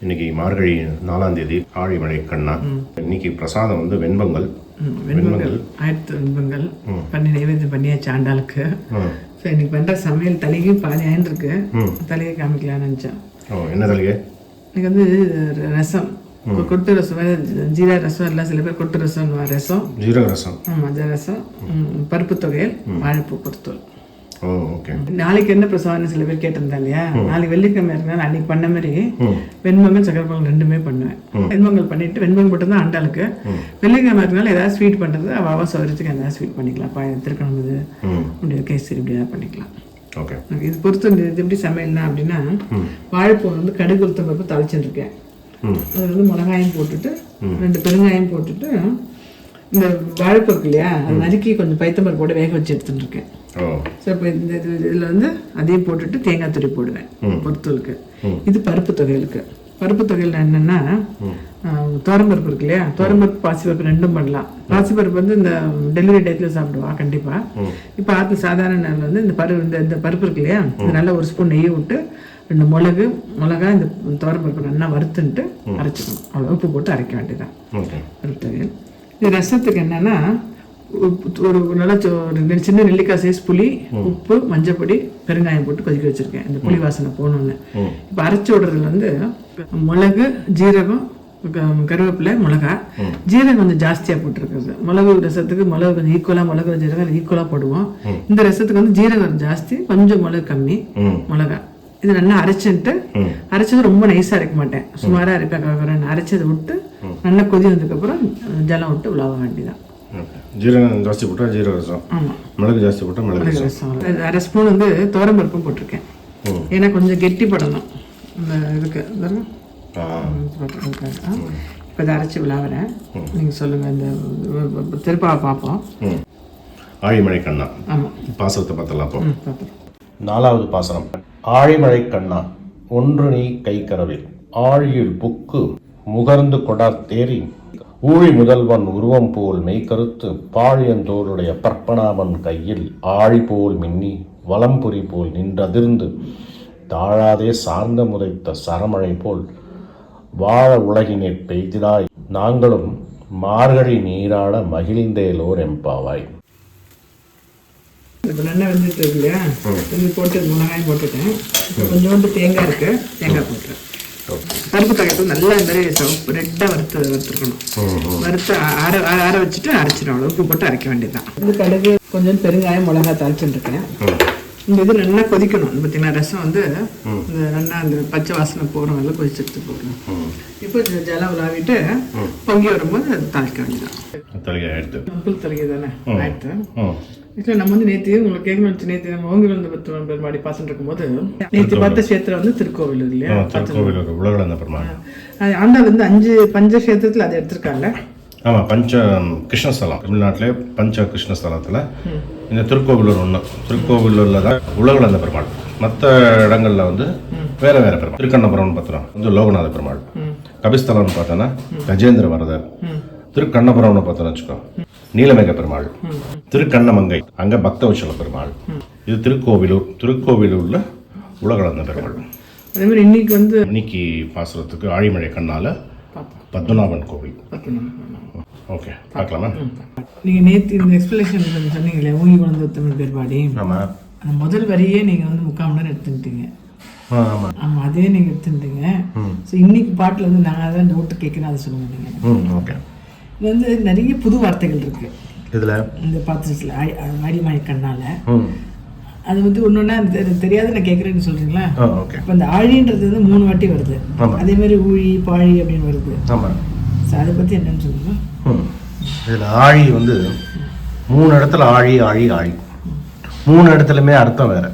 இன்னைக்கு மார்கழி 4ஆம் தேதி ஆழிமழை கண்ணா. இன்னைக்கு பிரசாதம் வந்து வெண்பொங்கல். ஆயிரத்து வெண்பொங்கல் பண்ணி நைவேத்தியம் பண்ணியாச்சு ஆண்டாளுக்கு. ஸோ இன்னைக்கு பண்ணுற சமையல் தலையும் பாதி ஆயிருக்கு. தலையை காமிக்கலான்னு நினச்சேன். என்ன தலையை? இன்னைக்கு வந்து ரசம், கொட்டு ரசம், ஜீரா ரசம், எல்லாம் சில பேர் கொட்டு ரசம், ரசம், ஜீரக ரசம், மஞ்சள் ரசம், பருப்பு தொகையல், வாழைப்பூ பொறுத்தோல். ஓகே. நாளைக்கு என்ன பிரசவம்னு சில பேர் கேட்டிருந்தா இல்லையா? நாளைக்கு வெள்ளிக்கிழமை இருந்தாலும் அன்னைக்கு பண்ண மாதிரி வெண்பொங்கல் சக்கரை பொங்கல் ரெண்டுமே பண்ணுவேன். வெண்பொங்கல் பண்ணிட்டு வெண்பொங்கல் மட்டும் தான் ஆண்டாளுக்கு. வெள்ளிக்கிழமை இருந்தாலும் ஏதாவது ஸ்வீட் பண்ணுறது அவள் சௌகரியத்துக்கு ஏதாவது ஸ்வீட் பண்ணிக்கலாம். திருக்கணும் இது இப்படி கேசரி இப்படி ஏதாவது பண்ணிக்கலாம். ஓகே. இது பொறுத்து இது எப்படி சமையல்னா அப்படின்னா, வாழைப்பூ வந்து கடுகு உளுத்தம் பருப்பு தாளிச்சுருக்கேன். அது வந்து மிளகாயும் போட்டுட்டு 2 பெருங்காயம் போட்டுட்டு இந்த வாழைப்பூ இருக்கு இல்லையா, அது நறுக்கி கொஞ்சம் பைத்தம்பருப்பு போட்டு வேக வச்சு எடுத்துட்டு இருக்கேன். ஸோ இப்போ இந்த இதில் வந்து அதையும் போட்டுட்டு தேங்காய் துரி போடுவேன் பொறுத்தலுக்கு. இது பருப்பு தொகையலுக்கு. பருப்பு தொகையில் என்னென்னா, தோரம்பருப்பு இருக்கு இல்லையா, தோரம்பருப்பு பாசிப்பருப்பு ரெண்டும் பண்ணலாம். பாசிப்பருப்பு வந்து இந்த டெலிவரி டேட்டில் சாப்பிடுவா கண்டிப்பாக. இப்போ ஆற்று சாதாரண நாள் வந்து இந்த பருப்பு இருக்கு இல்லையா, இது நல்லா 1 ஸ்பூன் நெய் விட்டு 2 மிளகா இந்த தோரம்பருப்பு நல்லா வறுத்துன்ட்டு அரைச்சிக்கணும். அவ்வளோ உப்பு போட்டு அரைக்க வேண்டியதான் பருப்பு தொகையல். இது ரசத்துக்கு என்னென்னா, ஒரு நல்லா ஒரு சின்ன நெல்லிக்காய் சைஸ் புளி, உப்பு, மஞ்சப்பொடி, பெருங்காயம் போட்டு கொதிக்க வச்சிருக்கேன் இந்த புளி வாசனை போகணுன்னு. இப்போ அரைச்சி விடுறதுல வந்து மிளகு, ஜீரகம், கருவேப்பிலை, மிளகா. ஜீரகம் கொஞ்சம் ஜாஸ்தியாக போட்டுருக்குது. மிளகு ரசத்துக்கு மிளகு கொஞ்சம் ஈக்குவலாக, மிளகு ஜீரகம் ஈக்குவலாக போடுவோம். இந்த ரசத்துக்கு வந்து ஜீரகம் ஜாஸ்தி, கொஞ்சம் மிளகு கம்மி, மிளகா. இது நல்லா அரைச்சது ரொம்ப நைஸாக அரைக்க மாட்டேன், சுமாராக அரைப்பேன். அரைச்சதை விட்டு நல்லா கொதி வந்ததுக்கப்புறம் ஜலம் விட்டு உலாவ வேண்டியதான். ஜீரகம் ஜாஸ்தி போட்டால் ஜீரக ரசம், மிளகு ஜாஸ்தி போட்டால் மிளகு ரசம். 1/2 ஸ்பூன் வந்து துவரம்பருப்பும் போட்டிருக்கேன். ஏன்னா கொஞ்சம் கெட்டி படணும் இந்த இதுக்கு. இப்போ இதை அரைச்சி விளாவுறேன். நீங்கள் சொல்லுங்கள். இந்த திருப்பாவை பார்ப்போம். ஆழிமழை கண்ணா. ஆமாம், பாசனத்தை பார்த்தலாம். அப்போ 4வது பாசனம். ஆழிமழை கண்ணா ஒன்று நீ கை கரவில் ஆழியில் புக்கு முகர்ந்து கொடார் தேறி ஊழி முதல்வன் உருவம் போல் மெய்கருத்து பாழியந்தோளுடைய பற்பனாவன் கையில் ஆழி போல் மின்னி வலம்புரி போல் நின்றதிர்ந்து தாழாதே சார்ந்த முறைத்த சரமழை போல் வாழ உலகினை பெய்திடாய் நாங்களும் மார்கழி நீராட மகிழ்ந்தேலோர் எம்பாவாய். இப்போ நல்லா வந்துட்டு இருக்கு இல்லையா, போட்டு மிளகாயும் போட்டுட்டேன். கொஞ்சோண்டு தேங்காய் இருக்கு, தேங்காய் போட்டுறேன். பருப்பு தகவல் நல்லா இந்த மாதிரி ரெட்டாக வறுத்துருக்கணும். வறுத்து ஆற வச்சுட்டு அரைச்சிடும். உப்பு போட்டு அரைக்க வேண்டியதுதான். இது கடுகு, கொஞ்சம் பெருங்காயம், மிளகா தாளிச்சுருக்கேன். இந்த இது நல்லா கொதிக்கணும். பார்த்தீங்கன்னா ரசம் வந்து இந்த நல்லா அந்த பச்சை வாசனை போகிற நல்லா கொதிச்சுட்டு போடணும். இப்போ ஜலம் விளாவிட்டு பொங்கி வரும்போது அது தாளிக்க வேண்டியதான். புல் தலைகை தானே ஆயிடுத்து. ஆக்சுவலாக நம்ம வந்து நேற்று உங்களுக்கு கேட்கணும். நேற்று நம்ம ஓங்கி வந்து பெருமாடி பாசம் இருக்கும்போது நேற்று பார்த்த கஷேத்திரம் வந்து திருக்கோவில் இல்லையா, ஆண்டாள் வந்து 5 பஞ்ச கஷேத்திரத்தில் அதை எடுத்திருக்காங்க. ஆமாம், பஞ்ச கிருஷ்ணஸ்தலம். தமிழ்நாட்டிலே பஞ்ச கிருஷ்ணஸ்தலத்தில் இந்த திருக்கோவிலூர் ஒன்று. திருக்கோவிலூரில் தான் உலகளந்த பெருமாள். மற்ற இடங்களில் வந்து வேற வேற பெருமாள். திருக்கண்ணபுரம்னு பார்த்தோம் வந்து லோகநாத பெருமாள். கபிஸ்தலம்னு பார்த்தோன்னா கஜேந்திர வரதர். திருக்கண்ணபுரம்னு பார்த்தோன்னு வச்சுக்கோ நீலமேக பெருமாள். திருக்கண்ணமங்கை அங்கே பக்தவச்சல பெருமாள். இது திருக்கோவிலூர். திருக்கோவிலூரில் உலகளந்த பெருமாள். அதே மாதிரி இன்னைக்கு பாசுரத்துக்கு ஆழிமழை கண்ணால பத்மநாபன் கோவில். ஓகே, பார்க்கலாமா? நீங்கள் நேற்று இந்த எக்ஸ்பிளேஷன் சொன்னீங்களே ஊங்கி குழந்தை தமிழ் பெருமாடி. ஆமாம், அந்த முதல் வரியே நீங்கள் வந்து 3/4 மணி நேரம் எடுத்துக்கிட்டீங்க. ஆமாம், அதே நீங்கள் எடுத்துட்டீங்க. ஸோ இன்னைக்கு பாட்டில் வந்து நாங்கள் அதான் டவுட்டு கேட்குறேன், அதை சொல்லுங்க நீங்கள். ஓகே. இது வந்து நிறைய புது வார்த்தைகள் இருக்கு இதில் இந்த பாத்திரத்தில். ஆழிமழை கண்ணால அது வந்து ஒன்னொன்னா தெரியாது. நான் கேட்குறேன்னு சொல்றீங்களா? இப்போ இந்த ஆழின்றது வந்து 3 வாட்டி வருது. அதே மாதிரி ஊழி, பாழி அப்படின்னு வருது. ஸோ அதை பற்றி என்னன்னு சொல்லுங்க. இதில் ஆழி வந்து 3 இடத்துல ஆழி ஆழி ஆழி 3 இடத்துலையுமே அர்த்தம் வேற.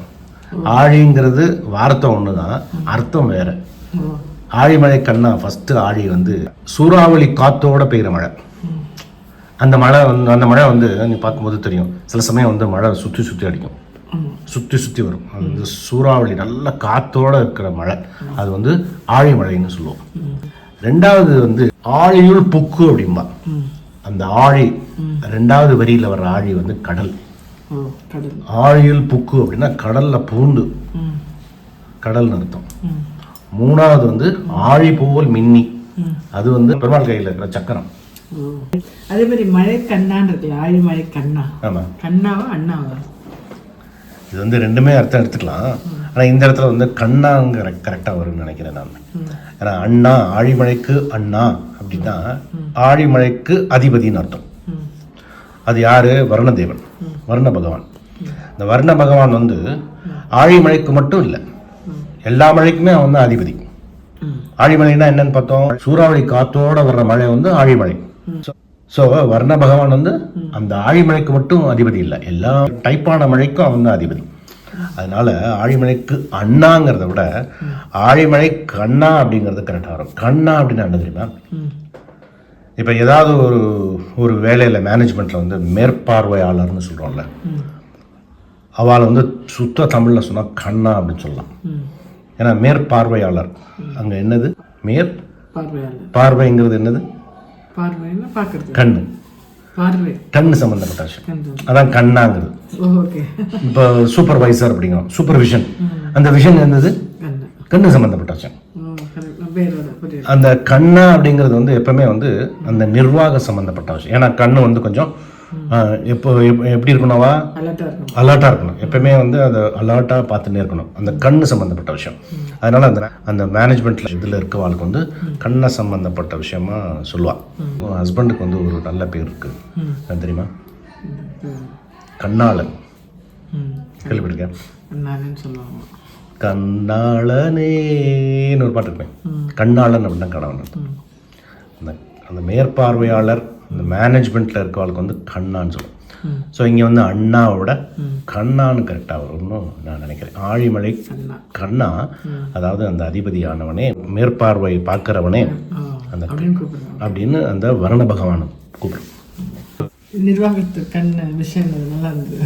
ஆழிங்கிறது வார்த்தை ஒன்று தான், அர்த்தம் வேற. ஆழிமழை கண்ணா ஃபர்ஸ்ட் ஆழி வந்து சூறாவளி காத்தோட பெய்கிற மழை. அந்த மழை வந்து நீ பார்க்கும்போது தெரியும். சில சமயம் வந்து மழை சுற்றி அடிக்கும், சுற்றி வரும். அது வந்து சூறாவளி நல்ல காத்தோட இருக்கிற மழை. அது வந்து ஆழிமழைன்னு சொல்லுவோம். 2வது வந்து ஆழியுள் புக்கு அப்படிம்பா. அந்த ஆழி 2வது வரியில் வர்ற ஆழி வந்து கடல். ஆழியுள் புக்கு அப்படின்னா கடல்ல பூண்டு, கடல்னு அர்த்தம். மூணாவது வந்து ஆழி போல் மின்னி, அது வந்து பெருமாள் கையில் இருக்கிற சக்கரம். அதே மாதிரி மழை கண்ணான்னு இருக்குல்ல, ஆழி மழை கண்ணா. ஆமாம், கண்ணாவா அண்ணாவா? இது வந்து ரெண்டுமே அர்த்தம் எடுத்துக்கலாம். ஆனால் இந்த இடத்துல வந்து கண்ணாங்கிற கரெக்டாக வரும்னு நினைக்கிறேன் நான். ஏன்னா அண்ணா, ஆழிமழைக்கு அண்ணா அப்படின்னா ஆழிமழைக்கு அதிபதினு அர்த்தம். அது யாரு? வருணதேவன், வருண பகவான். இந்த வருண பகவான் வந்து ஆழிமழைக்கு மட்டும் இல்லை, எல்லா மழைக்குமே அவன் தான் அதிபதி. ஆழிமழைனா என்னன்னு பார்த்தோம், சூறாவளி காத்தோட வர்ற மழை வந்து ஆழிமழை. ஸோ வர்ண பகவான் வந்து அந்த ஆழிமழைக்கு மட்டும் அதிபதி இல்லை, எல்லா டைப்பான மழைக்கும் அவன் தான் அதிபதி. அதனால ஆழிமழைக்கு அண்ணாங்கிறத விட ஆழிமழை கண்ணா அப்படிங்கிறது கரெக்டாக வரும். கண்ணா அப்படின்னா என்ன தெரியுமா? இப்போ ஏதாவது ஒரு வேலையில் மேனேஜ்மெண்ட்டில் வந்து மேற்பார்வையாளர்னு சொல்கிறோம்ல, அவளை வந்து சுத்த தமிழில் சொன்னால் கண்ணா அப்படின்னு சொல்லலாம். ஏன்னா மேற்பார்வையாளர் அங்கே என்னது? பார்வைங்கிறது என்னது? கண்ணு, கண்ணு சம்பந்தப்பட்ட விஷயம், அதான் கண்ணாங்கிறது. இப்போ சூப்பர்வைசர் அப்படிங்கிறோம், சூப்பர்விஷன், அந்த விஷன் என்னது? கண்ணு சம்பந்தப்பட்ட விஷயம். அந்த கண்ணா அப்படிங்கிறது வந்து எப்பவுமே வந்து அந்த நிர்வாக சம்பந்தப்பட்ட விஷயம். ஏன்னா கண்ணு வந்து கொஞ்சம் எப்படி இருக்கணும்வா? அலர்ட்டாக இருக்கணும், எப்பவுமே வந்து அதை அலர்ட்டாக பார்த்துட்டே இருக்கணும், அந்த கண்ணு சம்மந்தப்பட்ட விஷயம். அதனால அந்த மேனேஜ்மெண்ட்டில் இதில் இருக்கவாளுக்கு வந்து கண்ணை சம்மந்தப்பட்ட விஷயமா சொல்லுவாள். ஹஸ்பண்டுக்கு வந்து ஒரு நல்ல பேர் இருக்குது, அது தெரியுமா? கண்ணாளன். கேள்விப்பட்டிருக்கேன். கண்ணாளனேன்னு ஒரு பாட்டு இருப்பேன். கண்ணாளன் அப்படின்னா கணவன். அந்த மேற்பார்வையாளர், இந்த மேனேஜ்மெண்ட்டில் இருக்கவளுக்கு வந்து கண்ணான்னு சொல்லுவோம். ஸோ இங்கே வந்து அண்ணாவோட கண்ணான்னு கரெக்டாக வரும்னு நான் நினைக்கிறேன். ஆழிமழை கண்ணா, அதாவது அந்த அதிபதியானவனே, மேற்பார்வை பார்க்குறவனே, அந்த அப்படின்னு அந்த வருண பகவானை கூப்பிடும். நிர்வாகத்து கண் விஷயங்கள் நல்லா இருந்தது.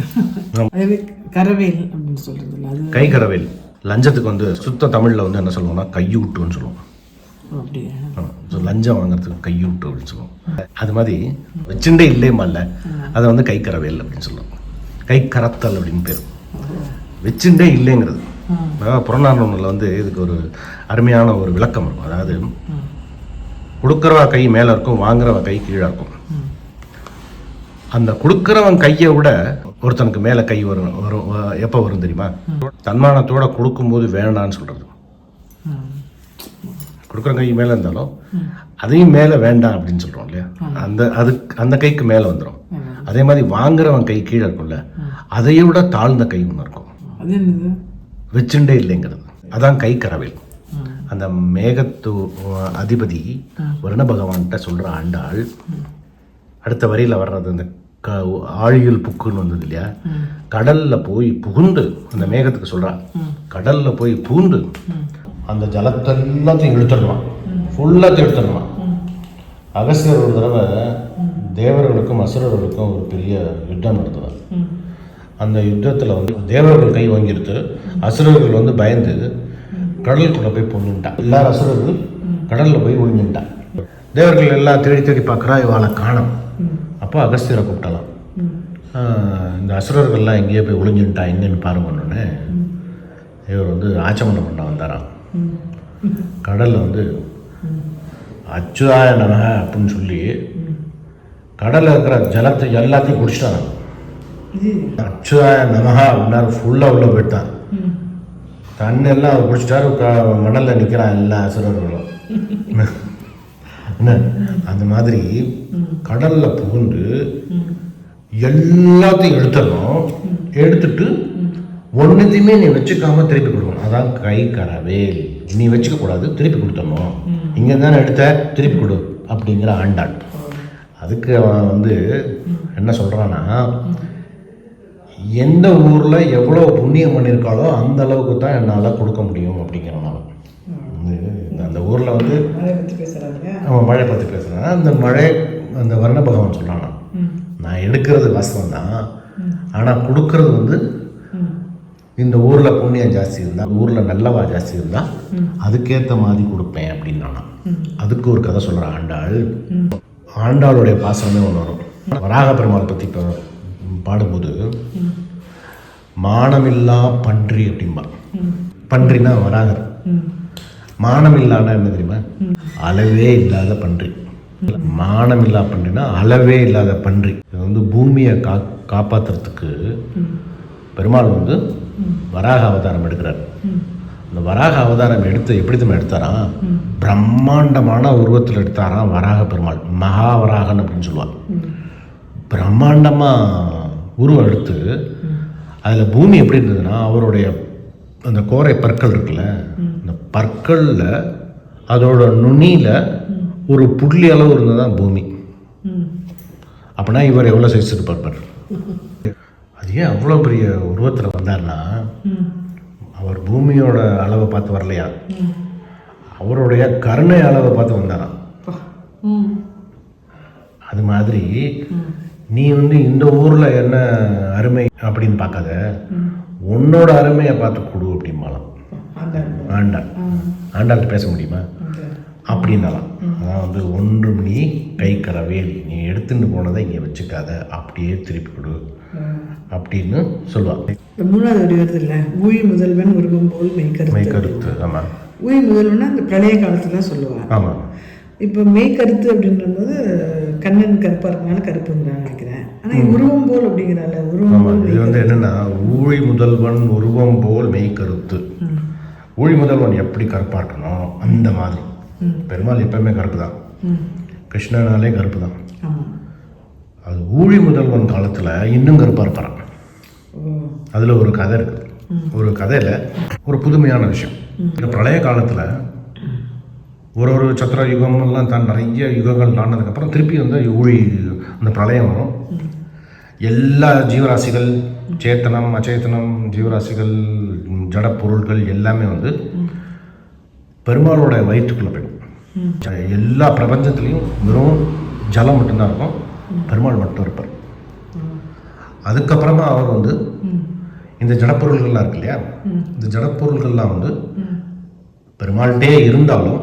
அதே கரவேல் அப்படின்னு சொல்றது, அது கை கரவேல். லஞ்சத்துக்கு வந்து சுத்த தமிழில் வந்து என்ன சொல்லுவோம்னா கையூட்டுன்னு சொல்லுவோம். லஞ்சம் வாங்குறதுக்கு கையூட்டு அப்படின்னு சொல்லுவோம். அது மாதிரி வச்சுட்டே இல்லையமால அதை வந்து கை கரவேல் அப்படின்னு சொல்லுவோம். கை கரத்தல் அப்படின்னு பேர். வச்சுட்டே இல்லைங்கிறது புறநானூறில் வந்து இதுக்கு ஒரு அருமையான ஒரு விளக்கம் இருக்கும். அதாவது கொடுக்குறவா கை மேலே இருக்கும், வாங்குறவா கை கீழே இருக்கும். அந்த கொடுக்குறவன் கையை விட ஒருத்தனுக்கு மேலே கை வரும் எப்போ வரும் தெரியுமா? தன்மானத்தோட கொடுக்கும்போது வேண்டான்னு சொல்கிறது. கொடுக்குற கை மேலே இருந்தாலும் அதையும் மேலே வேண்டாம் அப்படின்னு சொல்கிறோம் இல்லையா? அந்த கைக்கு மேலே வந்துடும். அதே மாதிரி வாங்குறவன் கை கீழே இருக்கும்ல, அதையை விட தாழ்ந்த கை ஒன்று இருக்கும். வச்சுண்டே இல்லைங்கிறது அதான் கை கரவேல். அந்த மேகத்து அதிபதி வருண பகவான்கிட்ட சொல்கிற ஆண்டாள் அடுத்த வரியில் வர்றது அந்த ஆழியில் புக்குன்னு வந்தது இல்லையா? கடலில் போய் புகுந்து அந்த மேகத்துக்கு சொல்கிறான், கடலில் போய் புகுந்து அந்த ஜலத்தை எல்லாத்தையும் இழுத்துடுவான், ஃபுல்லாத்தையும் எடுத்துடுவான். அகஸ்தியர் ஒரு தடவை தேவர்களுக்கும் அசுரர்களுக்கும் ஒரு பெரிய யுத்தம் நடத்துவார். அந்த யுத்தத்தில் வந்து தேவர்கள் கை வாங்கிடுத்து, அசுரர்கள் வந்து பயந்து கடலுக்குள்ளே போய் பொண்ணுட்டான். எல்லாரும் அசுரர்கள் கடலில் போய் ஒழிஞ்சுட்டான். தேவர்கள் எல்லாம் தேடி தேடி பார்க்குறா, இவாளை காணும். அப்போ அகஸ்தியரை கூப்பிட்டலாம். இந்த அசுரர்கள்லாம் எங்கேயோ போய் ஒழிஞ்சுட்டா, எங்கேன்னு பாருங்கன்னு இவர் வந்து ஆச்சமனம் பண்ண வந்தாராம். கடலில் வந்து அச்சுதாய நமக அப்படின்னு சொல்லி கடலில் இருக்கிற ஜலத்தை எல்லாத்தையும் குடிச்சிட்டாங்க. அச்சுதாய நமக அப்படின்னாரு, ஃபுல்லாக உள்ளே போயிட்டான். தண்ணெல்லாம் அவர் குடிச்சிட்டாரு. மணலில் நிற்கிறான் எல்லா அசுரர்களும். என்ன அந்த மாதிரி கடலில் புகுந்து எல்லாத்தையும் எடுத்துடணும். எடுத்துட்டு ஒன்றுத்தையுமே நீ வச்சுக்காம திருப்பி கொடுக்கணும். அதான் கை கரவேல். நீ வச்சுக்க கூடாது, திருப்பி கொடுத்துடணும். இங்கே தானே எடுத்த, திருப்பி கொடு அப்படிங்கிற ஆண்டாள். அதுக்கு அவன் வந்து என்ன சொல்கிறான்னா, எந்த ஊரில் எவ்வளோ புண்ணியம் பண்ணியிருக்காளோ அந்த அளவுக்கு தான் என்னால் கொடுக்க முடியும் அப்படிங்கிறனால அந்த ஊரில் வந்து அவன் மழை பற்றி பேசுகிறான். அந்த மழை அந்த வர்ண பகவான் சொல்கிறானா, நான் எடுக்கிறது வாஸ்தவம் தான், ஆனால் கொடுக்கறது வந்து இந்த ஊரில் புண்ணியம் ஜாஸ்தி இருந்தால், ஊரில் நல்லவா ஜாஸ்தி இருந்தால் அதுக்கேற்ற மாதிரி கொடுப்பேன் அப்படின்னானா. அதுக்கு ஒரு கதை சொல்கிற ஆண்டாள். ஆண்டாளுடைய பாசனமே ஒன்று வரும். வராக பெருமாளை பற்றி இப்போ பாடும்போது மானமில்லா பன்றி அப்படின்பா. பன்றினா வராகர். மானம் இல்லாத என்ன தெரியுமா? அளவே இல்லாத பன்றி. மானம் இல்லா பன்றினா அளவே இல்லாத பன்றி. இது வந்து பூமியை காப்பாற்றுறதுக்கு பெருமாள் வந்து வராக அவதாரம் எடுக்கிறார். இந்த வராக அவதாரம் எடுத்து எப்படி தான் எடுத்தாராம்? பிரம்மாண்டமான உருவத்தில் எடுத்தாராம் வராக பெருமாள். மகாவராகன் அப்படின்னு சொல்லுவாள். பிரம்மாண்டமாக உருவம் எடுத்து அதில் பூமி எப்படி இருந்ததுன்னா அவருடைய அந்த கோரை பற்கள் இருக்குல்ல, அந்த பற்களில் அதோட நுனியில் ஒரு புள்ளி அளவு இருந்தது தான் பூமி. அப்படின்னா இவர் எவ்வளோ சைஸ் இருப்பார்? அது ஏன் அவ்வளோ பெரிய உருவத்தில் வந்தார்னா அவர் பூமியோட அளவை பார்த்து வரலையா, அவருடைய கருணை அளவை பார்த்து வந்தாராம். அது மாதிரி நீ வந்து இந்த ஊரில் என்ன அருமை அப்படின்னு பார்க்காத, உன்னோட அருமையை பார்த்து கொடு அப்படிம்பாலாம் ஆண்டாள். ஆண்டாள் பேச முடியுமா? அப்படின்னாலாம். அதான் வந்து ஒன்றும் நீ கை கரவேல், நீ எடுத்துட்டு போனதை இங்கே வச்சுக்காத, அப்படியே திருப்பி கொடு அப்படின்னு சொல்லுவாள். மூணாவது வரி வருது இல்லை, ஊழி முதல்வன் உருவம் போல் மெய்கருத்து. ஆமாம், ஊழி முதல்வன்னா அந்த பிரளய காலத்துல தான் சொல்லுவாள். ஆமாம். இப்போ மெய்கருத்து அப்படின்றது கண்ணன் கருப்பாக இருக்கனால கருப்புங்கிறான்னு நினைக்கிறேன். ஆனால் உருவம் போல் அப்படிங்கிறால உருவம் போல். இது வந்து என்னன்னா ஊழி முதல்வன் உருவம் போல் மெய்கருத்து. ஊழி முதல்வன் எப்படி கருப்பாக இருக்கணும் அந்த மாதிரி பெருமாள் எப்பவுமே கருப்பு தான். கிருஷ்ணனாலே கருப்பு தான். அது ஊழி முதல்வன் காலத்தில் இன்னும் கருப்பாக இருப்பாரான். அதில் ஒரு கதை இருக்குது. ஒரு கதையில் ஒரு புதுமையான விஷயம். இந்த பிரளய காலத்தில் ஒரு சத்திர யுகம்லாம் தான் நிறைய யுகங்கள் தாண்டதுக்கப்புறம் திருப்பி வந்து ஊழி அந்த பிரளயம் வரும். எல்லா ஜீவராசிகள், சேத்தனம் அச்சேத்தனம் ஜீவராசிகள், ஜட பொருள்கள் எல்லாமே வந்து பெருமாளோட வயிற்றுக்குள்ளே போயிடும். எல்லா பிரபஞ்சத்துலேயும் வெறும் ஜலம் மட்டும்தான் இருக்கும், பெருமாள் மட்டும் இருப்பார். அதுக்கப்புறமா அவர் வந்து இந்த ஜடப்பொருள்கள்லாம் இருக்கு இல்லையா, இந்த ஜடப்பொருள்கள்லாம் வந்து பெருமாள்கிட்டே இருந்தாலும்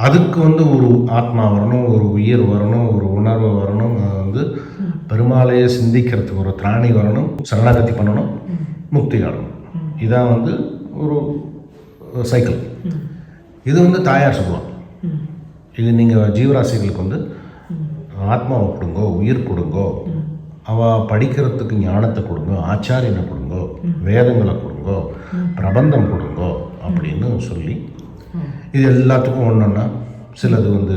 அதுக்கு வந்து ஒரு ஆத்மா வரணும், ஒரு உயிர் வரணும், ஒரு உணர்வு வரணும், வந்து பெருமாளையே சிந்திக்கிறதுக்கு ஒரு திராணி வரணும், சரணாகதி பண்ணணும், முக்தி ஆடணும். இதான் வந்து ஒரு சைக்கிள். இது வந்து தாயார் சொல்லுவாள். இது நீங்கள் ஜீவராசிகளுக்கு வந்து ஆத்மாவை கொடுங்கோ, உயிர் கொடுங்கோ, அவள் படிக்கிறதுக்கு ஞானத்தை கொடுங்கோ, ஆச்சாரியனை கொடுங்கோ, வேதங்களை கொடுங்கோ, பிரபந்தம் கொடுங்கோ அப்படின்னு சொல்லி இது எல்லாத்துக்கும் ஒன்றுன்னா சிலது வந்து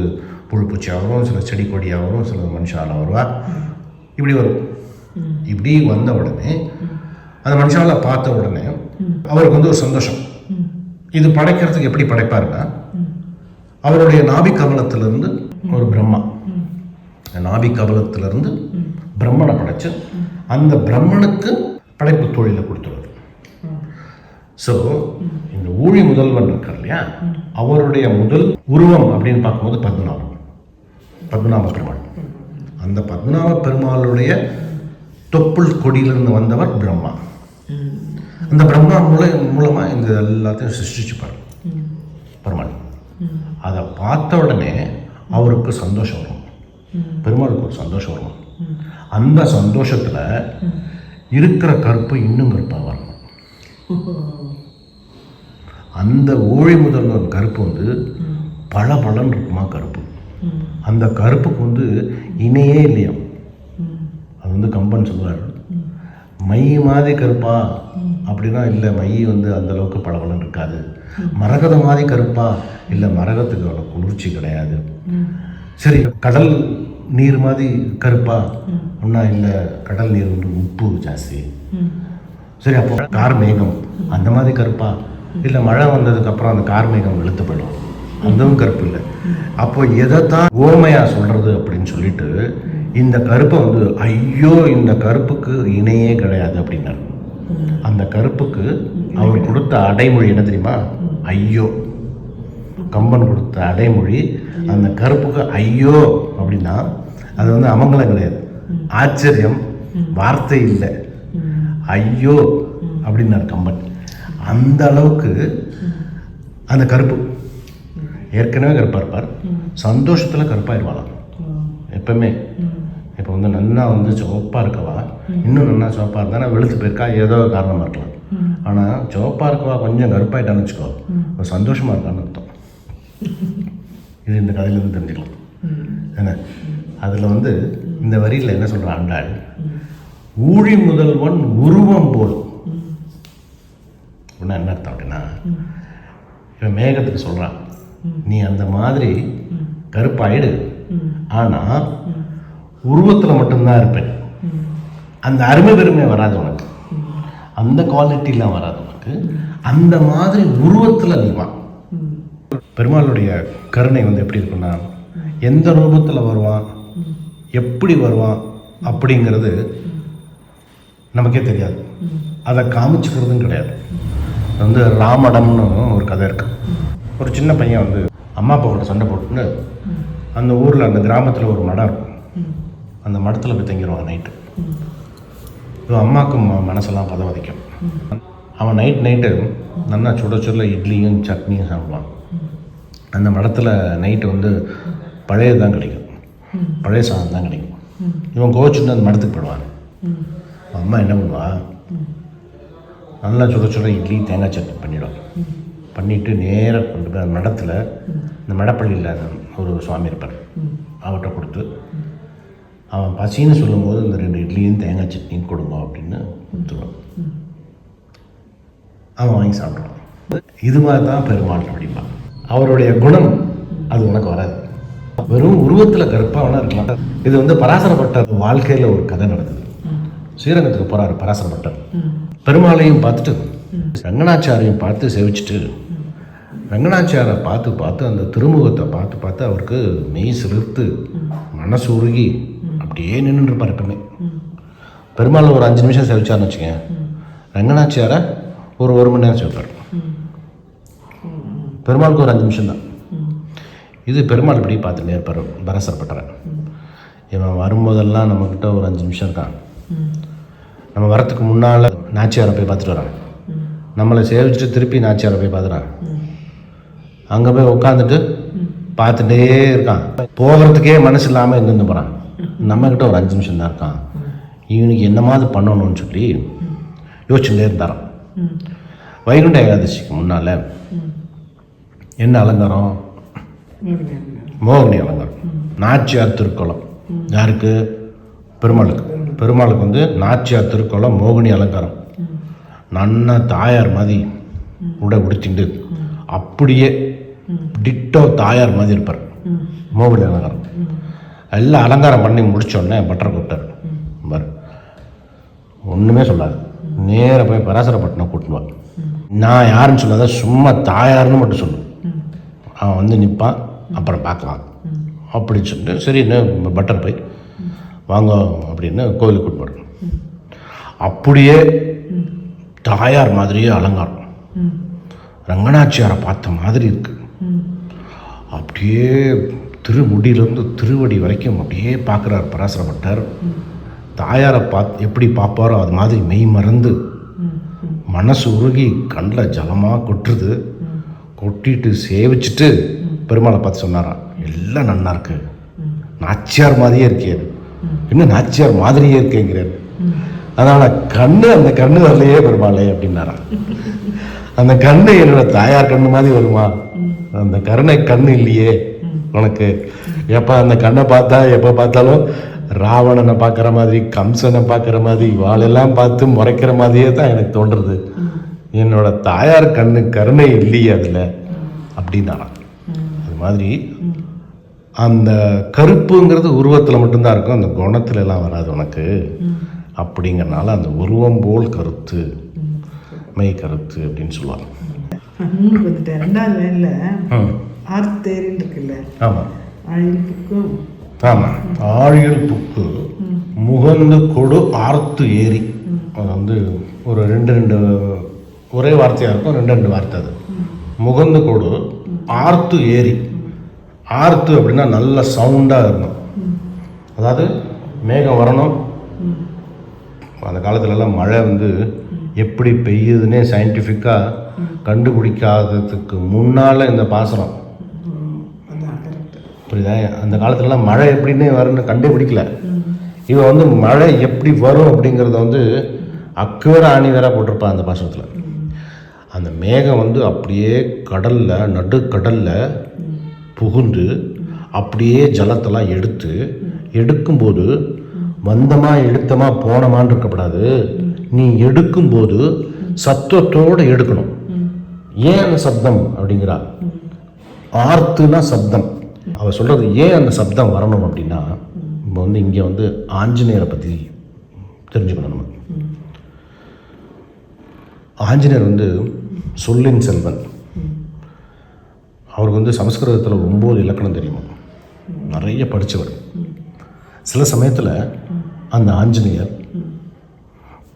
புழுப்பூச்சியாக வரும், சில செடி கொடியாக வரும், சில மனுஷால வருவா, இப்படி வரும். இப்படி வந்த உடனே அந்த மனுஷால பார்த்த உடனே அவருக்கு வந்து ஒரு சந்தோஷம். இது படைக்கிறதுக்கு எப்படி படைப்பாருன்னா அவருடைய நாபி கமலத்திலிருந்து ஒரு பிரம்மா, நாபி கமலத்திலிருந்து பிரம்மனை படைச்சு அந்த பிரம்மனுக்கு படைப்பு தொழிலை கொடுத்துருவார். ஸோ இந்த ஊழி முதல்வன் இருக்கார் இல்லையா, அவருடைய முதல் உருவம் அப்படின்னு பார்க்கும்போது பத்மநாப பெருமாள். அந்த பத்மநாப பெருமாளுடைய தொப்புள் கொடியிலிருந்து வந்தவர் பிரம்மா. அந்த பிரம்மா மூலமாக இந்த எல்லாத்தையும் சிருஷ்டிச்சுப்பார் பெருமாள். அதை பார்த்த உடனே அவருக்கு சந்தோஷம் வரும், பெருமாளுக்கு ஒரு சந்தோஷம் வரும். அந்த சந்தோஷத்தில் இருக்கிற கருப்பு இன்னும் கருப்பாக வரணும். அந்த ஊழி முதல்வன் கருப்பு வந்து பளபளன்னு இருக்குமா கருப்பு. அந்த கருப்புக்கு வந்து இணையே இல்லையா. அது வந்து கம்பன் சொல்லுவார், மை மாதிரி கருப்பா அப்படின்னா இல்லை, மை வந்து அந்தளவுக்கு பளபளன்னு இருக்காது. மரகத மாதிரி கருப்பா இல்லை, மரகத்துக்கு அவ்வளோ குளிர்ச்சி கிடையாது. சரி, கடல் நீர் மாதிரி கருப்பா ஒன்றா இல்லை, கடல் நீர் வந்து உப்பு ஜாஸ்தி. சரி, அப்போ கார்மேகம் அந்த மாதிரி கருப்பா இல்லை, மழை வந்ததுக்கப்புறம் அந்த கார்மேகம் வெளுத்து போயிடும், அதுவும் கருப்பு இல்லை. அப்போ எதைத்தான் ஓமையாக சொல்கிறது அப்படின்னு சொல்லிட்டு இந்த கருப்பை வந்து ஐயோ இந்த கருப்புக்கு இணையே கிடையாது அப்படின்னாரு. அந்த கருப்புக்கு அவர் கொடுத்த அடைமொழி என்ன தெரியுமா? ஐயோ. கம்பன் கொடுத்த அடைமொழி அந்த கருப்புக்கு ஐயோ அப்படின்னா அது வந்து அமங்கலம் கிடையாது, ஆச்சரியம், வார்த்தை இல்லை, ஐயோ அப்படின்னாரு கம்பன். அந்த அளவுக்கு அந்த கருப்பு ஏற்கனவே கருப்பாக இருப்பார், சந்தோஷத்தில் கருப்பாயிருவாளாம் எப்பவுமே. இப்போ வந்து நன்னா வந்து சிவப்பாக இருக்கவா இன்னும் நன்னா சிவப்பாக இருந்தால் வெளுத்து போயிருக்கா ஏதோ காரணமாக இருக்கலாம். ஆனால் சிவப்பாக இருக்கவா கொஞ்சம் கருப்பாயிட்டான்னு வச்சுக்கோ, சந்தோஷமாக இருக்கான்னு அர்த்தம். இது இந்த கதையிலேருந்து தெரிஞ்சுக்கலாம். என்ன அதில் வந்து இந்த வரியில் என்ன சொல்கிற ஆண்டாள், ஊழி முதல்வன் உருவம் போல் அப்படின்னா என்ன அர்த்தம் அப்படின்னா, இவன் மேகத்துக்கு சொல்கிறான், நீ அந்த மாதிரி கருப்பாயிடு, ஆனால் உருவத்தில் மட்டும்தான் இருப்பேன், அந்த அருமை பெருமை வராது உனக்கு, அந்த குவாலிட்டிலாம் வராது உனக்கு, அந்த மாதிரி உருவத்தில் நீ வா. பெருமாளுடைய கருணை வந்து எப்படி இருக்குன்னா, எந்த ரூபத்தில் வருவான், எப்படி வருவான் அப்படிங்கிறது நமக்கே தெரியாது, அதை காமிச்சுக்கிறதும் கிடையாது. வந்து ராமடம்னு ஒரு கதை இருக்கு. ஒரு சின்ன பையன் வந்து அம்மா அப்பா கூட சண்டை போட்டுன்னு அந்த ஊரில் அந்த கிராமத்தில் ஒரு மடம் இருக்கும், அந்த மடத்தில் போய் தங்கிடுவான் நைட்டு. இவன் அம்மாவுக்கு மனசெல்லாம் பதவதிக்கும். அவன் நைட்டு நல்லா சுட சுட இட்லியும் சட்னியும் சாப்பிடுவான். அந்த மடத்தில் நைட்டு வந்து பழையது தான் கிடைக்கும், பழைய சாதம் தான் கிடைக்கும். இவன் கோச்சுன்னு அந்த மடத்துக்கு போடுவான். அம்மா என்ன பண்ணுவா, நல்லா சுட சுட இட்லி தேங்காய் சட்னி பண்ணிவிடும். பண்ணிவிட்டு நேராக கொண்டு போய் அந்த மடத்தில், இந்த மடப்பள்ளியில் ஒரு சுவாமி இருப்பார், அவர்கிட்ட கொடுத்து, அவன் பசின்னு சொல்லும்போது இந்த 2 இட்லியும் தேங்காய் சட்னியும் கொடுங்க அப்படின்னு கொடுத்துருவான். அவன் வாங்கி சாப்பிடுவான். இது மாதிரி தான் பெருமாள் அப்படிம்பான். அவருடைய குணம் அது உனக்கு வராது, வெறும் உருவத்தில் கருப்பாக இருக்கலாம். இது வந்து பராசரப்பட்டர் வாழ்க்கையில் ஒரு கதை நடக்குது. ஸ்ரீரங்கத்துக்கு போகிறாரு பராசரப்பட்டர். பெருமாளையும் பார்த்துட்டு ரங்கநாச்சியாரையும் பார்த்து சேவிச்சுட்டு, ரங்கநாச்சியாரை பார்த்து அந்த திருமுகத்தை பார்த்து அவருக்கு மெய் சிலிர்த்து மனசு உருகி அப்படியே நின்றுருப்பார். எப்பவுமே பெருமாள் ஒரு 5 நிமிஷம் சேவிச்சார்னு வச்சுக்கேன், ரங்கநாச்சியாரை ஒரு 1 மணி நேரம் சேவிப்பார். பெருமாளுக்கு ஒரு 5 நிமிஷம் தான். இது பெருமாள் இப்படி பார்த்துட்டே இருப்பார் பராசரப்பட்டரை. இவன் வரும்போதெல்லாம் நம்மக்கிட்ட ஒரு 5 நிமிஷம் இருக்கான், நம்ம வரத்துக்கு முன்னால் நாச்சியாரை போய் பார்த்துட்டு வரான், நம்மளை சேவிச்சுட்டு திருப்பி நாச்சியாரை போய் பார்த்துறான், அங்கே போய் உட்காந்துட்டு பார்த்துட்டே இருக்கான். போகிறதுக்கே மனசு இல்லாமல் எங்கேருந்து போகிறான். நம்மக்கிட்ட ஒரு 5 நிமிஷம் தான் இருக்கான், இவனுக்கு என்ன மாதிரி பண்ணணும்னு சொல்லி யோசிச்சுட்டே இருந்தாரான். வைகுண்ட ஏகாதசிக்கு முன்னால் என்ன அலங்காரம்? மோகினி அலங்காரம். நாச்சியார் திருக்கோலம் யாருக்கு? பெருமாளுக்கு. பெருமாளுக்கு வந்து நாச்சியார் திருக்கோலம் மோகினி அலங்காரம். நன்னா தாயார் மாதிரி உடை உடுத்திண்டு அப்படியே டிட்டோ தாயார் மாதிரி இருப்பார். மோகினி அலங்காரம் எல்லாம் அலங்காரம் பண்ணி முடிச்சோடனே பட்டரை கூப்பிட்டார். பார், ஒன்றுமே சொல்லாது, நேராக போய் பராசரப்பட்டினம் கூட்டினுவார். நான் யாருன்னு சொல்லாத, சும்மா தாயார்னு மட்டும் சொல்லு. அவன் வந்து நிற்பான், அப்புறம் பார்க்கலாம் அப்படின்னு சொல்லிட்டு சரின்னு பட்டர் போய் வாங்க அப்படின்னு கோவிலுக்கு கூட்டு போகிறேன். அப்படியே தாயார் மாதிரியே அலங்காரம், ரங்கநாச்சியாரை பார்த்த மாதிரி இருக்கு. அப்படியே திருமுடியிலேருந்து திருவடி வரைக்கும் அப்படியே பார்க்குறார் பராசரப்பட்டர். தாயாரை எப்படி பார்ப்பாரோ அது மாதிரி மெய் மறந்து மனசு உருகி கண்ணில் ஜலமாக கொட்டுறது. கொட்டிட்டு சேவிச்சுட்டு பெருமாளை பார்த்து சொன்னாராம், எல்லாம் நன்னா இருக்கு, நாச்சியார் மாதிரியே இருக்கேன், இன்னும் நாச்சியார் மாதிரியே இருக்கேங்கிறார். அதனால் அந்த கண்ணு வரலையே பெருமாளே அப்படின்னாராம். அந்த கண்ணு என்னோட தாயார் கண்ணு மாதிரி வருமா? அந்த கருணை கண்ணு இல்லையே உனக்கு. எப்போ அந்த கண்ணை பார்த்தா எப்போ பார்த்தாலும் ராவணனை பார்க்குற மாதிரி, கம்சனை பார்க்குற மாதிரி, வாளெல்லாம் பார்த்து முறைக்கிற மாதிரியே தான் எனக்கு தோன்றுறது. என்னோட தாயார் கண்ணு கருணை இல்லையே அதில் அப்படின்னாராம். அது மாதிரி அந்த கருப்புங்கிறது உருவத்தில் மட்டும்தான் இருக்கும், அந்த குணத்துல எல்லாம் வராது உனக்கு. அப்படிங்கிறனால அந்த உருவம் போல் கருத்து, மெய் கருத்து அப்படின்னு சொல்லுவாங்க. வந்துட்டேன் 2வது லைனில் ஆர்த்தேரின்னு இருக்குல்ல. ஆமாம், ஆழியில் புக்கும். ஆமாம், ஆழியில் புக்கு முகந்து கொடு ஆர்த்து ஏரி. அது வந்து ஒரு 2 ஒரே வார்த்தையாக இருக்கும், 2 வார்த்தை. அது முகந்து கொடு ஆர்த்து ஏரி. ஆர்த்து அப்படின்னா நல்ல சவுண்டாக இருக்கணும். அதாவது மேகம் வரணும். அந்த காலத்துலலாம் மழை வந்து எப்படி பெய்யுதுன்னே சயின்டிஃபிக்காக கண்டுபிடிக்காததுக்கு முன்னால் இந்த பாசனம் புரியுதா? அந்த காலத்துலலாம் மழை எப்படின்னே வரும்னு கண்டுபிடிக்கல. இவன் வந்து மழை எப்படி வரும் அப்படிங்கிறத வந்து அக்குவேற ஆணி வேற போட்டிருப்பான் அந்த பாசனத்தில். அந்த மேகம் வந்து அப்படியே கடலில், நடுக்கடலில் புகுந்து அப்படியே ஜலத்தெல்லாம் எடுக்கும்போது வந்தமா எடுத்தமா போனமான்னு இருக்கக்கூடாது. நீ எடுக்கும்போது சத்தத்தோடு எடுக்கணும். ஏன் அந்த சப்தம் அப்படிங்கிறா? ஆர்த்துனா சப்தம். அவ சொல்றது ஏன் அந்த சப்தம் வரணும் அப்படின்னா, இப்போ வந்து இங்கே வந்து ஆஞ்சநேயரை பற்றி தெரிஞ்சுக்கணும் நம்ம. ஆஞ்சநேயர் வந்து சொல்லின் செல்வன். அவருக்கு வந்து சமஸ்கிருதத்தில் 9 இலக்கணம் தெரியுமா, நிறைய படித்தவர். சில சமயத்தில் அந்த ஆஞ்சநேயர்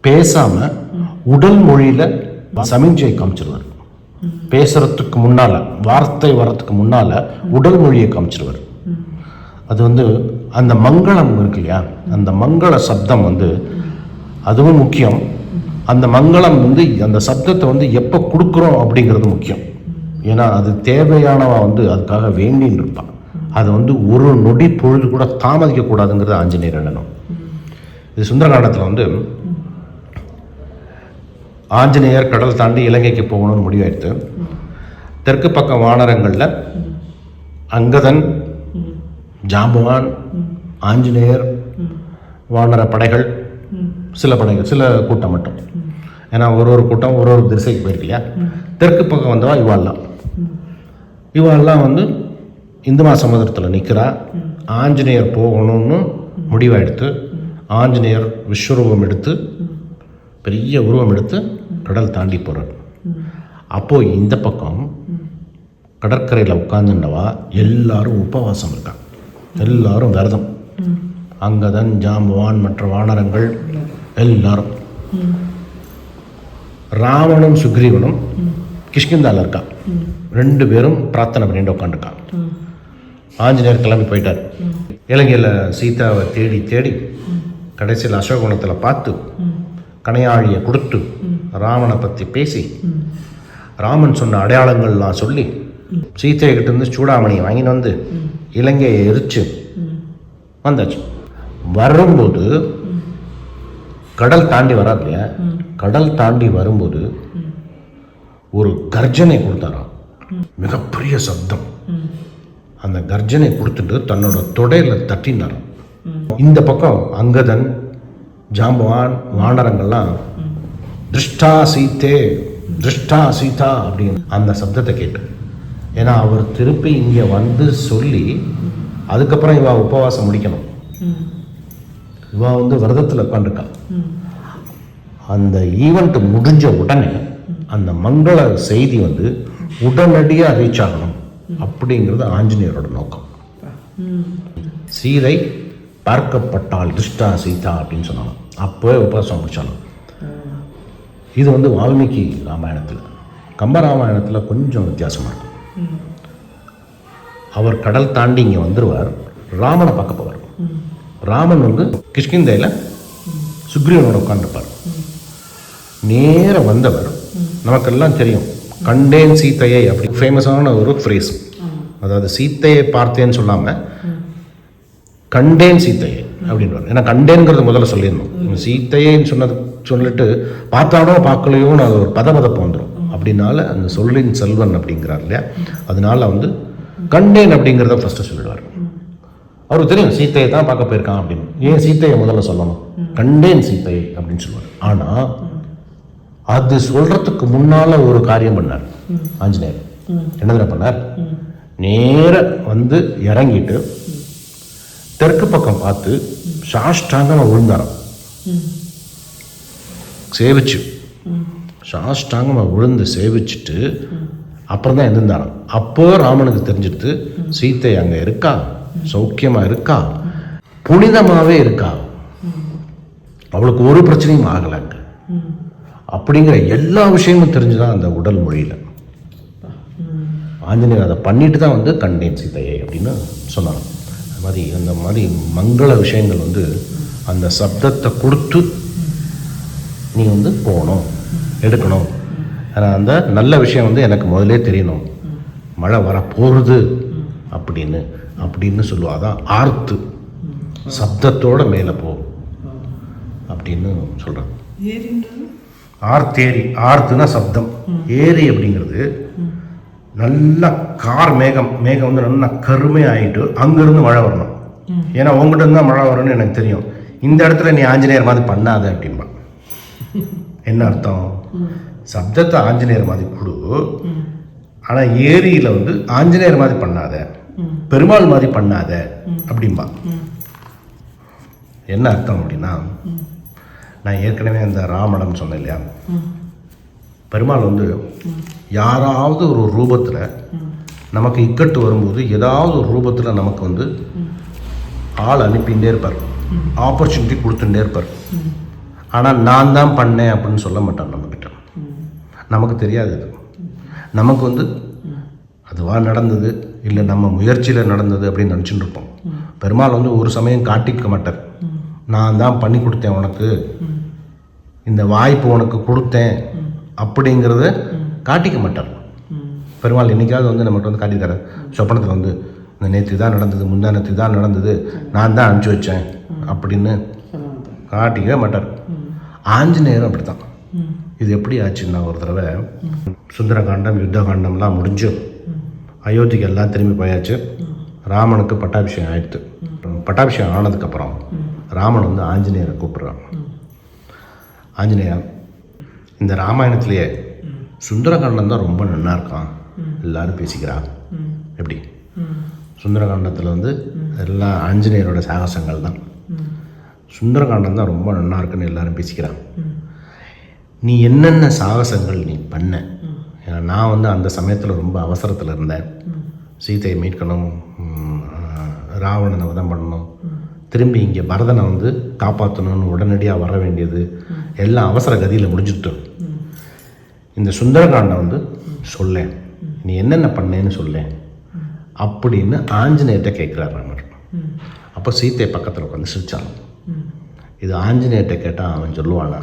பேசாமல் உடல் மொழியில் சமிஞ்சை காமிச்சிருவார். பேசுறதுக்கு முன்னால், வார்த்தை வர்றதுக்கு முன்னால் உடல் மொழியை காமிச்சிருவார். அது வந்து அந்த மங்களம் இருக்கு இல்லையா, அந்த மங்கள சப்தம் வந்து அதுவும் முக்கியம். அந்த மங்களம் வந்து அந்த சப்தத்தை வந்து எப்போ கொடுக்குறோம் அப்படிங்கிறது முக்கியம். ஏன்னா அது தேவையானவா வந்து அதுக்காக வேண்டின்னு இருப்பான். அதை வந்து ஒரு நொடி பொழுது கூட தாமதிக்கக்கூடாதுங்கிறது ஆஞ்சநேயர் எண்ணணும். இது சுந்தரகாண்டத்தில் வந்து ஆஞ்சநேயர் கடல் தாண்டி இலங்கைக்கு போகணும்னு முடிவாயிடுத்து. தெற்கு பக்கம் வானரங்களில் அங்கதன், ஜாம்பவான், ஆஞ்சநேயர், வானர படைகள், சில படைகள், சில கூட்டம் மட்டும். ஏன்னா ஒரு கூட்டம் ஒரு திசைக்கு போயிருக்கு இல்லையா. தெற்கு பக்கம் வந்தவா இவாள்லாம் வந்து இந்து மகாசமுத்திரத்தில் நிற்கிறா. ஆஞ்சநேயர் போகணும்னு முடிவாயிடுத்து. ஆஞ்சநேயர் விஸ்வரூபம் எடுத்து, பெரிய உருவம் எடுத்து கடல் தாண்டி போகிறார். அப்போது இந்த பக்கம் கடற்கரையில் உட்காந்துண்டவா எல்லாரும் உபவாசம் இருக்காங்க, எல்லாரும் விரதம். அங்கதன், ஜாம்பவான், மற்ற வானரங்கள் எல்லாரும். ராவனும் சுக்ரீவனும் கிஷ்கிந்தாவில் இருக்கா. 2 பேரும் பிரார்த்தனை பண்ணிட்டு உட்காந்துருக்கான். ஆஞ்சநேயர் கிளம்பி போயிட்டார். இலங்கையில் சீதாவை தேடி தேடி கடைசியில் அசோகவனத்தில் பார்த்து கணையாழியை கொடுத்து ராமனை பற்றி பேசி, ராமன் சொன்ன அடையாளங்கள்லாம் சொல்லி, சீத்தைகிட்டேருந்து சூடாமணியை வாங்கிட்டு வந்து இலங்கையை எரிச்சு வந்தாச்சு. வரும்போது கடல் தாண்டி வராது இல்லையா, கடல் தாண்டி வரும்போது ஒரு கர்ஜனை கொடுத்தாராம், மிகப்பெரிய சப்தம். அந்த கர்ஜனை கொடுத்துட்டு தன்னோட தொடையில் தட்டினாராம். இந்த பக்கம் அங்கதன், ஜாம்பவான், வானரங்கள்லாம் திருஷ்டா சீத்தே, திருஷ்டா சீதா அப்படின்னு அந்த சப்தத்தை கேட்டு. ஏன்னா அவர் திருப்பி இங்கே வந்து சொல்லி அதுக்கப்புறம் இவா உபவாசம் முடிக்கணும். இவா வந்து விரதத்தில் உட்காந்துருக்கா. அந்த ஈவெண்ட் முடிஞ்ச உடனே அந்த மங்கள செய்தி வந்து உடனடியாக ரீச் ஆகணும் அப்படிங்கிறது ஆஞ்சநேயரோட நோக்கம். சீதை பார்க்கப்பட்டால் திருஷ்டா சீதா அப்படின்னு சொன்னாலும் அப்போவே உபவாசம் முடிச்சாலும். இது வந்து வால்மீகி ராமாயணத்தில். கம்பராமாயணத்தில் கொஞ்சம் வித்தியாசமாக இருக்கும். அவர் கடல் தாண்டி இங்கே வந்துடுவார், ராமனை பார்க்க போவார். ராமன் வந்து கிஷ்கிந்தையில் சுக்ரீவனோட உட்காந்துருப்பார். நேர வந்தவர், நமக்கெல்லாம் தெரியும், கண்டேன் சீத்தையை அப்படி ஃபேமஸான ஒரு ஃப்ரேஸ். அதாவது சீத்தையை பார்த்தேன்னு சொல்லாமல் கண்டேன் சீத்தையை அப்படின்வார். ஏன்னா கண்டேன்கிறது முதல்ல சொல்லிடணும். சீத்தையேன்னு சொல்லிட்டு பார்த்தானோ பார்க்கலையோன்னு அது ஒரு பதப்பதப்பு வந்துடும். அப்படின்னால அந்த சொல்லின் செல்வன் அப்படிங்கிறார் இல்லையா, அதனால வந்து கண்டேன் அப்படிங்கிறத ஃபஸ்ட்டு சொல்லிடுவார். அவருக்கு தெரியும் சீத்தையை தான் பார்க்க போயிருக்கான் அப்படின்னு. ஏன் சீத்தையை முதல்ல சொல்லணும், கண்டேன் சீத்தையை அப்படின்னு சொல்லுவார். ஆனால் அது சொல்றதுக்கு முன்னால ஒரு காரியம் பண்ணார் ஆஞ்சநேயர். என்ன பண்ணார், நேர வந்து இறங்கிட்டு தெற்கு பக்கம் பார்த்து சாஷ்டாங்கமாக விழுந்தாராம். சேவிச்சு சாஷ்டாங்கமாக விழுந்து சேவிச்சுட்டு அப்புறம் தான் எழுந்தாராம். அப்போ ராமனுக்கு தெரிஞ்சிட்டு சீத்தை அங்கே இருக்கா, சௌக்கியமாக இருக்கா, புனிதமாகவே இருக்கா, அவளுக்கு ஒரு பிரச்சனையும் ஆகலைங்க அப்படிங்கிற எல்லா விஷயமும் தெரிஞ்சுதான் அந்த உடல் மொழியில். ஆஞ்சநேயர் அதை பண்ணிட்டு தான் வந்து கண்டேன் சீதையை அப்படின்னு சொன்னாங்க. அது மாதிரி அந்த மாதிரி மங்கள விஷயங்கள் வந்து அந்த சப்தத்தை கொடுத்து நீ வந்து போகணும், எடுக்கணும். ஆனால் அந்த நல்ல விஷயம் வந்து எனக்கு முதலே தெரியணும், மழை வர போகிறது அப்படின்னு சொல்லுவா. அதான் ஆர்த்து, சப்தத்தோட மேலே போ அப்படின்னு சொல்கிறாங்க. ஆர்த்தேரி, ஆர்த்துனா சப்தம், ஏரி அப்படிங்கிறது நல்லா கார் மேகம் வந்து நல்லா கருமையாயிட்டு அங்கிருந்து மழை வரணும். ஏன்னா உங்ககிட்ட இருந்தால் மழை வரும்னு எனக்கு தெரியும். இந்த இடத்துல நீ ஆஞ்சநேயர் மாதிரி பண்ணாத அப்படின்பா. என்ன அர்த்தம்? சப்தத்தை ஆஞ்சநேயர் மாதிரி கொடு, ஆனால் ஏரியில் வந்து ஆஞ்சநேயர் மாதிரி பண்ணாத, பெருமாள் மாதிரி பண்ணாத அப்படின்பா. என்ன அர்த்தம் அப்படின்னா, நான் ஏற்கனவே அந்த ராமணம் சொன்னேன் இல்லையா, பெருமாள் வந்து யாராவது ஒரு ரூபத்தில் நமக்கு இக்கட்டு வரும்போது ஏதாவது ஒரு ரூபத்தில் நமக்கு வந்து ஆள் அனுப்பிகிட்டே இருப்பார், ஆப்பர்ச்சுனிட்டி கொடுத்துட்டே இருப்பார். ஆனால் நான் தான் பண்ணேன் அப்படின்னு சொல்ல மாட்டார் நம்மக்கிட்ட. நமக்கு தெரியாது. அது நமக்கு வந்து அதுவாக நடந்தது இல்லை நம்ம முயற்சியில் நடந்தது அப்படின்னு நினச்சிட்டு இருப்போம். பெருமாள் வந்து ஒரு சமயம் காட்டிக்க மாட்டார். நான் தான் பண்ணி கொடுத்தேன் உனக்கு, இந்த வாய்ப்பு உனக்கு கொடுத்தேன் அப்படிங்கிறத காட்டிக்க மாட்டார். பெருமாள் என்றைக்காவது வந்து நம்மகிட்ட வந்து காட்டித்தர சொப்பனத்தில் வந்து இந்த நேற்று தான் நடந்தது, முந்தா நேற்று தான் நடந்தது, நான் தான் அனுப்பிச்சி வச்சேன் அப்படின்னு காட்டிக்கவே மாட்டார். ஆஞ்சநேயரும் அப்படி தான். இது எப்படி ஆச்சுன்னா, ஒரு தடவை சுந்தரகாண்டம் யுத்த காண்டம்லாம் முடிஞ்சு அயோத்திக்கு எல்லாம் திரும்பி போயாச்சு. ராமனுக்கு பட்டாபிஷேகம் ஆயிடுத்து. பட்டாபிஷேகம் ஆனதுக்கப்புறம் ராமன் வந்து ஆஞ்சநேயரை கூப்பிட்றான். ஆஞ்சநேயா, இந்த ராமாயணத்திலேயே சுந்தரகாண்டம் தான் ரொம்ப நல்லா இருக்கான், எல்லாரும் பேசிக்கிறா. எப்படி? சுந்தரகாண்டத்தில் வந்து எல்லாம் ஆஞ்சநேயரோட சாகசங்கள் தான். சுந்தரகாண்டம் தான் ரொம்ப நல்லா இருக்குன்னு எல்லாரும் பேசிக்கிறான். நீ என்னென்ன சாகசங்கள் நீ பண்ண? ஏன்னா நான் வந்து அந்த சமயத்தில் ரொம்ப அவசரத்தில் இருந்தேன். சீதையை மீட்கணும், ராவணனை வதம் பண்ணணும், திரும்பி இங்கே பரதனை வந்து காப்பாற்றணும்னு உடனடியாக வர வேண்டியது எல்லாம் அவசர கதியில் முடிஞ்சுட்டோம். இந்த சுந்தரகாண்டம் வந்து சொல்லேன், நீ என்னென்ன பண்ணேன்னு சொல்லேன் அப்படின்னு ஆஞ்சநேயர்கிட்ட கேட்குறார் ராமர். அப்போ சீத்தை பக்கத்தில் உட்காந்து சிரிச்சாலும். இது ஆஞ்சநேயர்கிட்ட கேட்டால் அவன் சொல்லுவானா?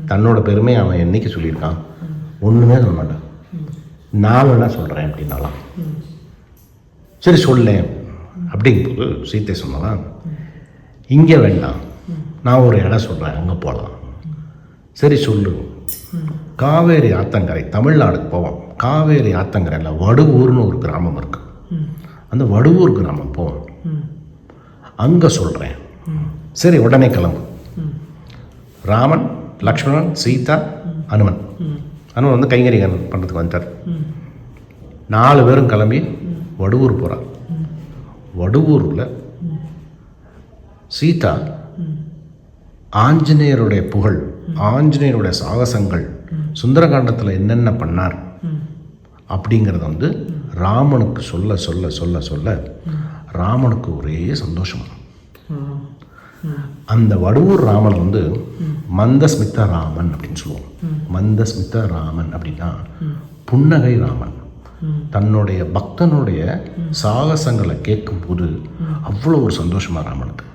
தன்னோட பெருமையை அவன் என்னைக்கு சொல்லியிருக்கான்? ஒன்றுமே சொல்ல மாட்டான். நான் வேணா சொல்கிறேன் அப்படின்னாலாம். சரி சொல்லேன் அப்படிங்கும்போது சீத்தை சொன்னாலாம், இங்கே வேண்டாம், நான் ஒரு இடம் சொல்கிறேன், அங்கே போகலாம். சரி சொல்லு. காவேரி ஆத்தங்கரை, தமிழ்நாடுக்கு போவோம். காவேரி ஆத்தங்கரையில் வடுவூர்னு ஒரு கிராமம் இருக்கு. அந்த வடுவூர் கிராமம் போவோம், அங்கே சொல்கிறேன். சரி உடனே கிளம்பு. ராமன், லக்ஷ்மணன், சீதா, அனுமன். அனுமன் வந்து கைங்கரிகன் பண்ணுறதுக்கு வந்துட்டார். 4 பேரும் கிளம்பி வடுவூர் போகிறார். வடுவூரில் சீதா ஆஞ்சநேயருடைய புகழ், ஆஞ்சநேயருடைய சாகசங்கள், சுந்தரகாண்டத்தில் என்னென்ன பண்ணார் அப்படிங்கிறத வந்து ராமனுக்கு சொல்ல சொல்ல சொல்ல சொல்ல ராமனுக்கு ஒரே சந்தோஷம். அந்த வடுவூர் ராமன் வந்து மந்தஸ்மித ராமன் அப்படின்னு சொல்லுவோம். மந்தஸ்மித ராமன் அப்படின்னா புன்னகை ராமன். தன்னுடைய பக்தனுடைய சாகசங்களை கேட்கும்போது அவ்வளோ ஒரு சந்தோஷமா ராமனுக்கு.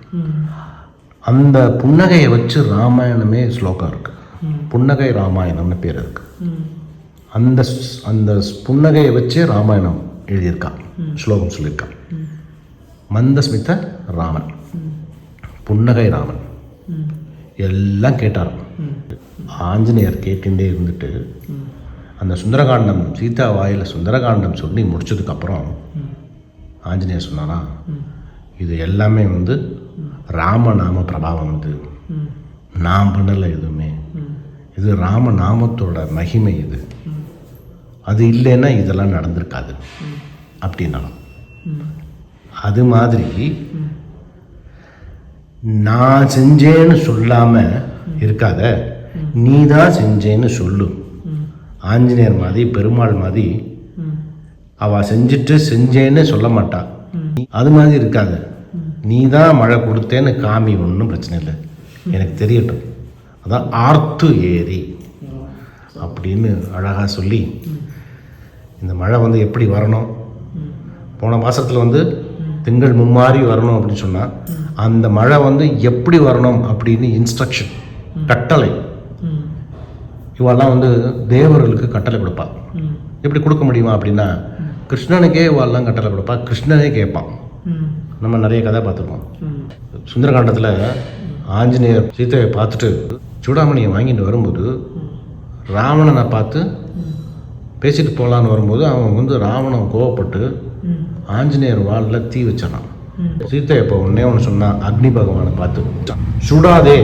அந்த புன்னகையை வச்சு ராமாயணமே ஸ்லோகம் இருக்கு. புன்னகை ராமாயணம்னு பேர் இருக்கு. அந்த அந்த புன்னகையை வச்சே ராமாயணம் எழுதியிருக்கான், ஸ்லோகம் சொல்லியிருக்கான். மந்தஸ்மித ராமன், புன்னகை ராமன். எல்லாம் கேட்டார். ஆஞ்சநேயர் கேட்டுட்டே இருந்துட்டு அந்த சுந்தரகாண்டம், சீதா வாயில் சுந்தரகாண்டம் சொல்லி முடிச்சதுக்கப்புறம் ஆஞ்சநேயர் சொன்னாரா, இது எல்லாமே வந்து ராமநாம பிரபாவம். இது நான் பண்ணலை எதுவுமே, இது ராமநாமத்தோட மகிமை. இது அது இல்லைன்னா இதெல்லாம் நடந்திருக்காது அப்படின்னா. அது மாதிரி நான் செஞ்சேன்னு சொல்லாம இருக்காத, நீ தான் செஞ்சேன்னு சொல்லு. ஆஞ்சநேயர் மாதிரி, பெருமாள் மாதிரி அவ செஞ்சுட்டு செஞ்சேன்னு சொல்ல மாட்டா. அது மாதிரி இருக்காத, நீ தான் மழை கொடுத்தேன்னு காமி, ஒன்றும் பிரச்சனை இல்லை, எனக்கு தெரியட்டும். அதான் ஆர்த்து ஏரி அப்படின்னு அழகாக சொல்லி, இந்த மழை வந்து எப்படி வரணும், போன மாதத்தில் வந்து திங்கள் மும்மாறி வரணும் அப்படின்னு சொன்னால் அந்த மழை வந்து எப்படி வரணும் அப்படின்னு இன்ஸ்ட்ரக்ஷன், கட்டளை. இவெல்லாம் வந்து தேவர்களுக்கு கட்டளை கொடுப்பா. எப்படி கொடுக்க முடியுமா அப்படின்னா, கிருஷ்ணனுக்கே இவெல்லாம் கட்டளை கொடுப்பா, கிருஷ்ணனே கேட்பான். நம்ம நிறைய கதை பார்த்துருக்கோம். சுந்தரகாண்டத்தில் ஆஞ்சநேயர் சீதையை பார்த்துட்டு சூடாமணியை வாங்கிட்டு வரும்போது ராவணனை பார்த்து பேசிட்டு போகலான்னு வரும்போது அவன் வந்து ராவணன் கோவப்பட்டு ஆஞ்சநேயர் வாளில் தீ வச்சானான். சீத்தை இப்போ ஒன்னே ஒன்று சொன்னான், அக்னி பகவானை பார்த்து சுடாதே.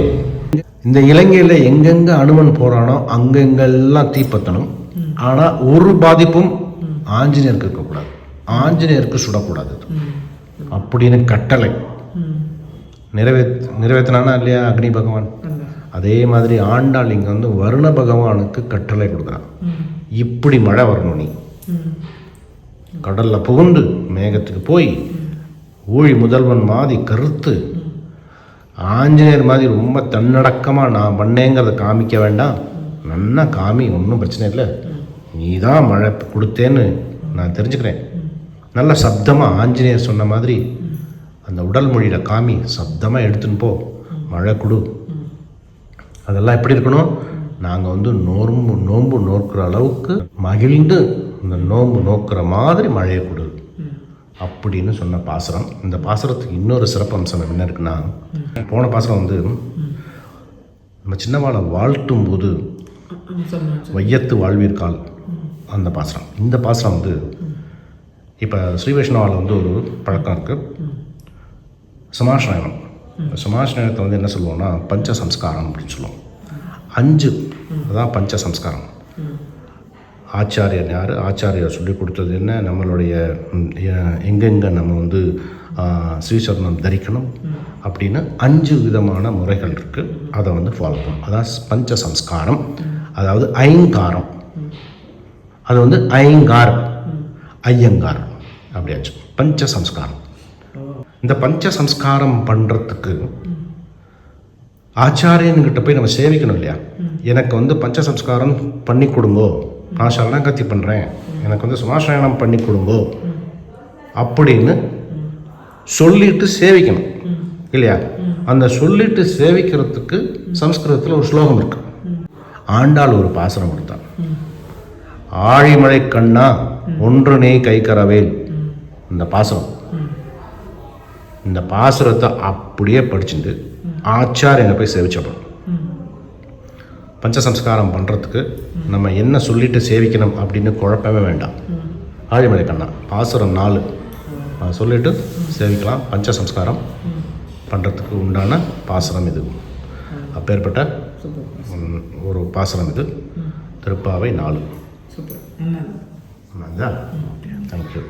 இந்த இலங்கையில் எங்கெங்கே அனுமன் போகிறானோ அங்கெங்கெல்லாம் தீ பற்றணும். ஆனால் ஒரு பாதிப்பும் ஆஞ்சநேயருக்கு இருக்கக்கூடாது, ஆஞ்சநேயருக்கு சுடக்கூடாது அப்படின்னு கட்டளை நிறைவேற்றினானா இல்லையா அக்னி பகவான். அதே மாதிரி ஆண்டாள் இங்கே வந்து வருண பகவானுக்கு கட்டளை கொடுக்குறான், இப்படி மழை வரணும், நீ கடலில் புகுந்து மேகத்துக்கு போய் ஊழி முதல்வன் மாதிரி கருத்து ஆஞ்சநேயர் மாதிரி ரொம்ப தன்னடக்கமாக நான் பண்ணேங்கிறத காமிக்க வேண்டாம், நல்லா காமி, ஒன்றும் பிரச்சனை இல்லை, நீ தான் மழை கொடுத்தேன்னு நான் தெரிஞ்சுக்கிறேன், நல்ல சப்தமாக ஆஞ்சநேயர் சொன்ன மாதிரி அந்த உடல் மொழியில் காமி, சப்தமாக எடுத்துன்னு போ, மழை கொடு. அதெல்லாம் எப்படி இருக்கணும், நாங்கள் வந்து நோன்பு நோக்கிற அளவுக்கு மகிழ்ந்து இந்த நோன்பு நோக்கிற மாதிரி மழையை கொடு அப்படின்னு சொன்ன பாசுரம். இந்த பாசுரத்துக்கு இன்னொரு சிறப்பு அம்சம் என்ன இருக்குன்னா, போன பாசுரம் வந்து நம்ம சின்னவாளை வாழ்த்தும் போது வையத்து வாழ்வீர்கால் அந்த பாசுரம். இந்த பாசுரம் வந்து இப்போ ஸ்ரீ வைஷ்ணவாவில் வந்து ஒரு பழக்கம் இருக்குது, சமாஷ்ணயம். சமாஷ்ணயத்தை வந்து என்ன சொல்லுவோம்னா பஞ்ச சம்ஸ்காரம் அப்படின்னு சொல்லுவோம். 5 அதான் பஞ்ச சம்ஸ்காரம். ஆச்சாரியர் யார், ஆச்சாரியர் சொல்லி கொடுத்தது என்ன, நம்மளுடைய எங்கெங்கே நம்ம வந்து ஸ்ரீசரணம் தரிக்கணும் அப்படின்னு 5 விதமான முறைகள் இருக்குது. அதை வந்து ஃபாலோ பண்ணணும். அதான் பஞ்ச சம்ஸ்காரம், அதாவது ஐங்காரம். அது வந்து ஐங்கார், ஐயங்கார் அப்படியாச்சு பஞ்ச சம்ஸ்காரம். இந்த பஞ்ச சம்ஸ்காரம் பண்ணுறதுக்கு ஆச்சாரியன்கிட்ட போய் நம்ம சேவிக்கணும் இல்லையா. எனக்கு வந்து பஞ்ச சம்ஸ்காரம் பண்ணி கொடுங்கோ, நான் சரணாகதி பண்ணுறேன், எனக்கு வந்து சமாசிரயணம் பண்ணி கொடுங்கோ அப்படின்னு சொல்லிட்டு சேவிக்கணும் இல்லையா. அந்த சொல்லிட்டு சேவிக்கிறதுக்கு சம்ஸ்கிருதத்தில் ஒரு ஸ்லோகம் இருக்கு. ஆண்டாள் ஒரு பாசுரம் கொடுத்தான், ஆழிமழை கண்ணா ஒன்று நீ கை கரவேல். இந்த பாசுரம், இந்த பாசுரத்தை அப்படியே படிச்சுட்டு ஆச்சாரியனை போய் சேவிச்சப்படும். பஞ்சசம்ஸ்காரம் பண்ணுறதுக்கு நம்ம என்ன சொல்லிட்டு சேவிக்கணும் அப்படின்னு குழப்பமே வேண்டாம். ஆழிமலை கண்ணா பாசுரம் 4 சொல்லிட்டு சேவிக்கலாம். பஞ்சசம்ஸ்காரம் பண்ணுறதுக்கு உண்டான பாசுரம் இது. அப்பேற்பட்ட ஒரு பாசுரம் இது. திருப்பாவை 4. தேங்க்யூ.